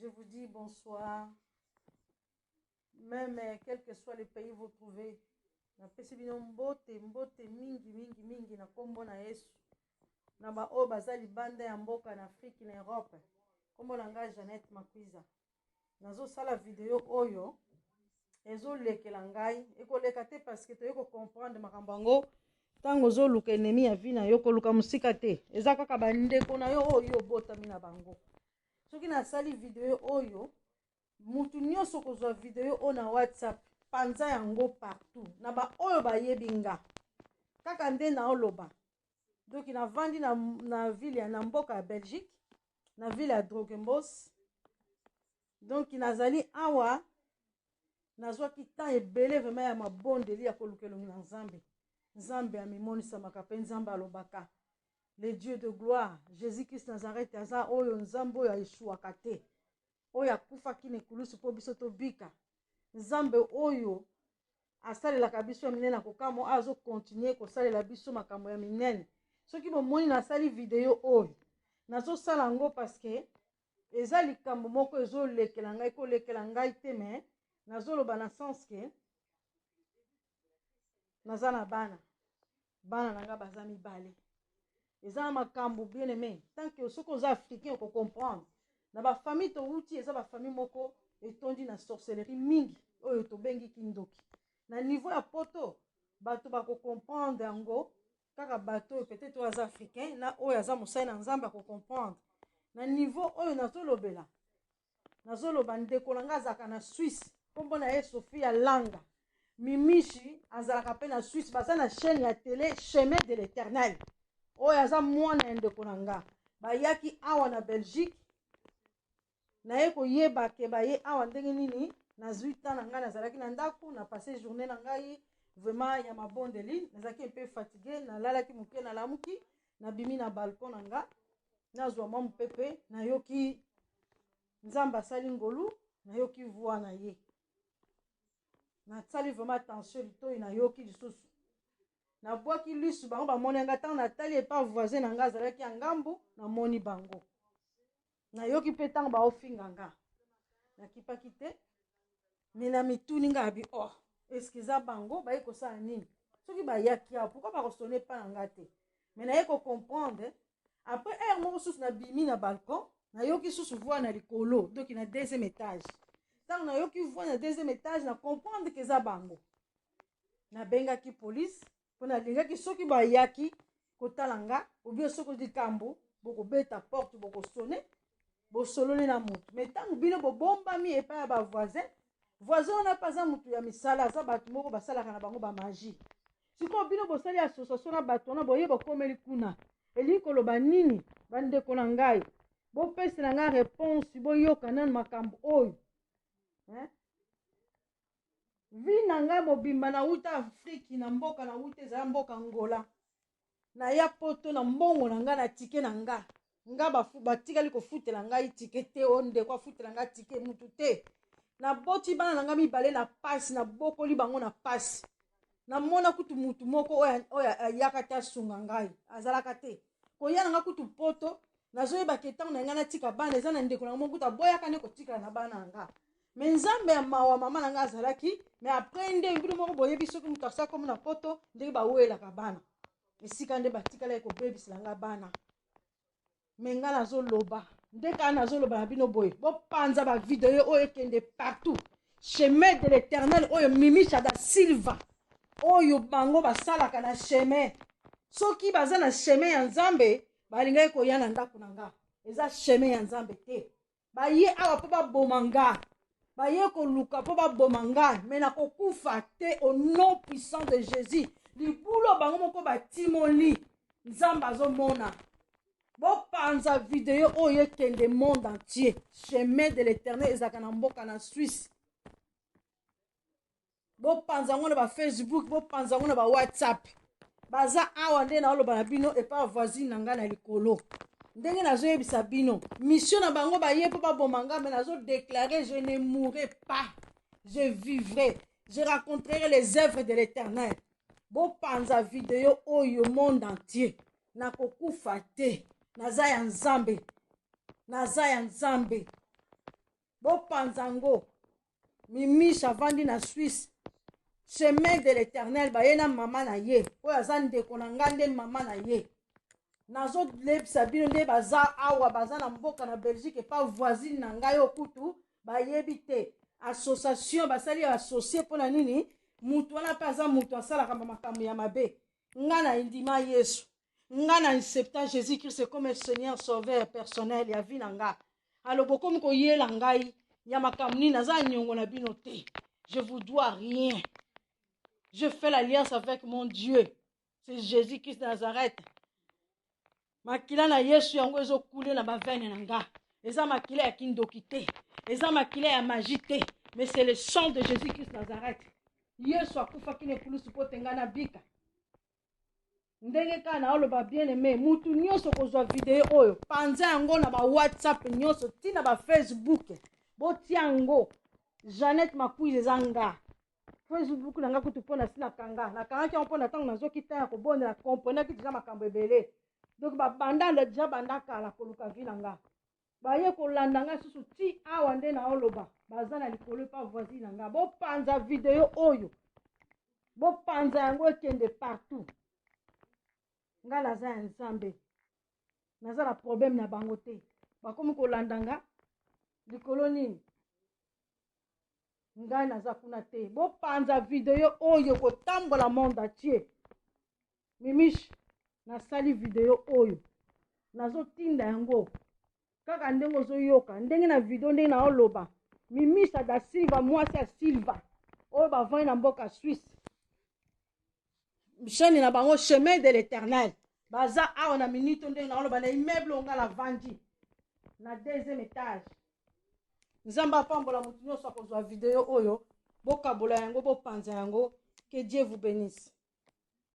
Je vous dis bonsoir. Même quel que soit le pays vous trouvez. Na pesi bino mbote mingi na kombo na Yesu. Na ba o bazali bande ya mboka na Afrique na Europe. Kombo na nga Jeannette Makwiza. Nazo sala video oyo ezo lekela ngai ekoleka te parce que toyeko comprendre makambo yango tango zo luka ennemi ya vie na yo koluka musika te eza kaka bandeko na yo oyo botami na bango. Soki nasali video oyo mutu nyonso kozwa video oyo na WhatsApp panza yango partout na ba oyo bayebi nga kaka nde na oloba. Donc na vandi na ville ya na mboka ya Belgique na ville ya Drogenbos. Donc nazali awa nazwaki temps ebele vraiment ya mabondeli ya kolukelongi na Nzambe. Nzambe amimonisama pe Nzambe alobaka. Le Dieu de gloire, Jésus-Christ Nazareth aza oyo Nzambe oyo ayeshuaka te. Oyo akufaki na ekulusu po biso tobika. Nzambe oyo asalelaka biso ya minene akokamo azo continuer kosalela biso makambo ya minene. Soki bomoni nasali video oyo nazosala yango parce que eza likambo moko ezolekela ngai kolekela ngai te mais nazoloba na sens que naza na bana na nga baza mibale. Eza na makambo bien aimé tant que soki oza africain oko comprendre na ba famille to wuti eza ba famille moko etondi na sorcellerie mingi oyo tobengi kindoki. Na niveau ya poto bato bako comprendre yango kaka bato peut-être oyo africain na oyo aza mosali na Nzambe ako comprendre. Na niveau oyo nazoloba ndeko na nga azaka na Suisse kombo na ye Sophia Langa Mimishi azalaka pe na Suisse baza na chaîne ya télé Chemin de l'Éternel oyo aza mwana ndeko na nga bayaki awa na Belgique na ye koyeba ke baye awa ndenge nini na 8 ans na nga nazalaki na ndako na passé journée na ngai vraiment ya mabondeli nazalaki un peu fatigué nalalaki moke na lamuki na bimi na balcon na nga nazwa mwa mopepe nayoki Nzambe asali ngolu nayoki voix na ye nasali vraiment attention litoyi nayoki lisusu nabwaki lisu bango bamoni yanga ntango natali epa voisin na nga azalaki ya ngambu namoni bango nayoki mpe ntango baofinga nga nakipaki te me na mituni nga abi oh eske eza bango baye kosala nini soki bayaki awa pourkui bakosone epa na nga te me naye kocomprendre après heure moko susu na bimi na balcon nayoki susu voix na likolo donc na deuxième étage ntango nayoki voix na deuxième étage na comprendre ke eza bango nabengaki police mpo nalingaki soki bayaki kotala nga obie soki likambo bokobeta porte bokosone bosololi na motu me ntango bino bobombami epai ya bavoisin voisin wana mpe aza motu ya misala aza bato moko basalaka na bango bamagie sikoyo bino bosali association na bato wana boye bokomeli kuna elingi koloba nini bandeko na ngai bopesela ngai réponse boyoka nanu makambo oyo vi na ngai mobimba na wuta Afrique na mboka na wuta ezala mboka Angola na ya poto na mbongo na ngai na tike na ngai nga batikali kofutela ngai tike te o ndeko afutela ngai tike mutu te na boti bana na ngai mibale na pasi na bokoli bango na pasi na mona kutu mutu moko oyo ayaka te asunga ngai azalaka te koya na ngai kutu poto nazoyeba ke ntango na ngai natika bana eza na ndeko na ngai mokuta boyaka nde kotikala na bana na ngai me Nzambe ya mawa mama na ngai azalaki me apres nde bino moko boyebi soki mutu asala komo na poto ndenge bawelaka bana esika nde batikala ekobebisela ngai bana me ngai nazoloba nde kaka nazoloba na bino boye bopanza bavideo oyo ekende partout Chemin de l'Éternel oyo Mimisha da Silva oyo bango basalaka na chemin soki baza na chemin ya Nzambe balingaki koya na ndako na nga eza chemin ya Nzambe te baye awa mpo baboma nga baye koluka mpo baboma nga me nakokufa te au nom puissant de Jésus libulo bango moko batimoli Nzambe azomona bopanza video oyo ekende monde entier Chemin de l'Éternel ezalaka na mboka na Suisse bopanza yango na ba Facebook bopanza yango na ba WhatsApp baza awa nde naoloba na bino epa voisine na ngai na likolo ndenge nazoyebisa bino mission na bango baye mpo baboma nga me nazodéclarer je ne mourrai pas je vivrai je raconterai les œuvres de l'Éternel bopanza video oyo monde entier nakokufa te naza ya Nzambe bopanzango Mimiche avandi na Suisse chemin de l'Éternel bayena mama na ye oyo aza ndeko na nga nde mama na ye nazolebisa bino nde baza awa baza na mboka na Belgique pa voisine na ngai okutu bayebi te association basali associé mpona nini mutu wana mpe aza mutu asalaka makambo ya mabe nga na indima Yesu nga na accepta Jésus Christ comme Seigneur sauveur personnel ya vie na nga alobo komi koyela ngai ya makambo nini naza nyongo na bino te je vous dois rien je fais l'alliance avec mon Dieu c'est Jésus Christ de Nazareth makila na Yesu yango ezokule na bavene na nga eza makila ya kindoki te eza makila ya magie te mais c'est le sang de Jésus Christ de Nazareth Yesu akufaki na ekulusu mpo te nga na bika ndenge kaka na oloba bien aimé mutu nyonso kozwa video oyo panza yango na ba WhatsApp nyonso tina ba Facebook botia yango Jeannette Makuize eza nga Facebook na nga kutu mpona sina kanga nakangaki yango mpona ntango nazokita ya kobondela komprenaki deja makambo ebele donc babanda deja banda kala koluka vi na nga baye kolanda nga susu ti awa nde na oloba baza na likolo pa voisine na nga bopanza video oyo bopanza yango ekende partout nga naza ya nzambe naza na problème na bango te bakomi kolanda nga likolo nini ngai naza kuna te bopanza video oyo kotambola monde entier Mimiche nasali video oyo nazotinda yango kaka ndenge ozoyoka ndenge na video ndenge na oloba Mimiche da Silva mwasi ya Silva oyo bavandi na mboka Suisse chaîne na bango chemin de l'Éternel baza awa na minute ndenge na oloba na immeuble onga la vandi na deuxième étage nzambe apambola mutu nyonso akozwa video oyo bokabola yango bopanza yango que Dieu vous bénisse.